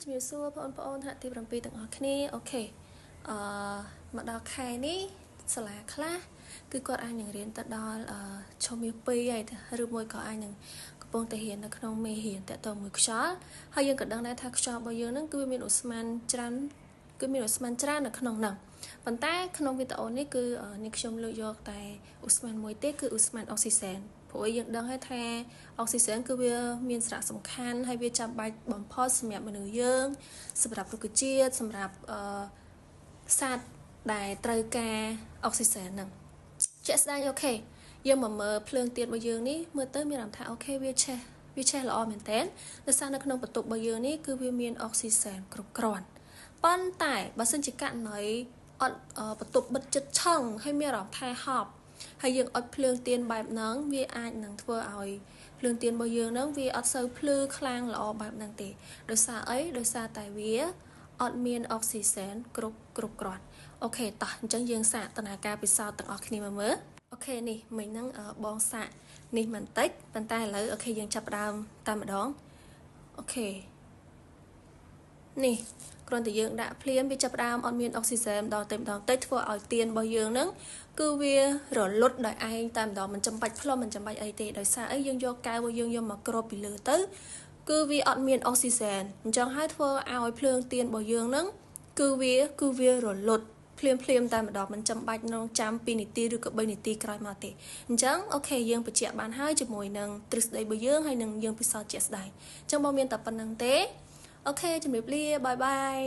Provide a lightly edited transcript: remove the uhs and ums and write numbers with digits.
ជំរាបសួរបងប្អូនថ្នាក់ទី7ទាំងអស់គ្នាអូខេមកដល់ខែនេះសាលាខ្លះគឺគាត់អាចនឹងរៀនទៅដល់ឈុំមាស2ហើយឬមួយក៏អាចនឹងកំពុងតែរៀននៅក្នុងមេរៀនតទៅមួយខ្យល់ហើយយើងក៏ដឹងដែរថាខ្យល់របស់យើងហ្នឹងគឺមានឧស្ម័នច្រើននៅក្នុងហ្នឹងប៉ុន្តែក្នុងវីដេអូនេះគឺនេះខ្ញុំលើកយកតែឧស្ម័នមួយទេគឺឧស្ម័នអុកស៊ីសែនព្រោះយើងដឹងហើយថាអុកស៊ីសែនគឺវាមានសារៈសំខាន់ហើយវាចាំបាច់បំផុតសម្រាប់មនុស្សយើងសម្រាប់រុក្ខជាតិសម្រាប់សត្វដែលត្រូវការអុកស៊ីសែនហ្នឹងជាក់ស្ដែងអូខេយើងមកមើលភ្លើងទៀនរបស់យើងនេះមើលទៅមានអារម្មណ៍ថាអូខេវាឆេះល្អមែនតើដោយសារនៅក្នុងបន្ទប់របស់យើងនេះគឺវាមានអុកស៊ីសែនគ្រប់គ្រាន់ប៉ុន្តែបើសិនជាករណីអត់បន្ទប់បិទជិតឆឹងហើយមានអារម្មណ៍ថាហប់ហើយយើងអត់ភ្លើងទៀនបែបហ្នឹងវាអាចនឹងធ្វើឲ្យភ្លើងទៀនរបស់យើងហ្នឹងវាអត់សូវភ្លឺខ្លាំងល្អបែបហ្នឹងទេដោយសារអីដោយសារតែវាអត់មានអុកស៊ីសែនគ្រប់គ្រាន់អូខេតោះអញ្ចឹងយើងសាកដំណើរការពិសោធន៍ទាំងអស់គ្នាមកមើលអូខេនេះមិញហ្នឹងបងសាកនេះបន្តិចប៉ុន្តែឥឡូវអូខេយើងចាប់ផ្ដើមតែម្ដងអូខេនេះគ្រាន់តែយើងដាក់ភ្លាមវាចាប់ផ្ដើមអត់មានអុកស៊ីសែនដល់តែម្ដងតិចធ្វើឲ្យទៀនរបស់យើងហ្នឹងគឺវារលត់ដោយឯងតែម្ដងមិនចាំបាច់ផ្លុំមិនចាំបាច់អីទេដោយសារអីយើងយកកែវរបស់យើងយកមកគ្របពីលើទៅគឺវាអត់មានអុកស៊ីសែនអញ្ចឹងហើយធ្វើឲ្យភ្លើងទៀនរបស់យើងហ្នឹងគឺវារលត់ភ្លាមតែម្ដងមិនចាំបាច់នងចាំ2នាទីឬក៏3នាទីក្រោយមកទេអញ្ចឹងអូខេយើងបញ្ជាក់បានហើយជាមួយនឹងទ្រឹស្ដីរបស់យើងហើយនឹងយើងពិសោធន៍ជាក់ស្ដែងអញ្ចឹងបងមានតែប៉ុណ្្នឹងទេអូខេជំរាបលាបាយ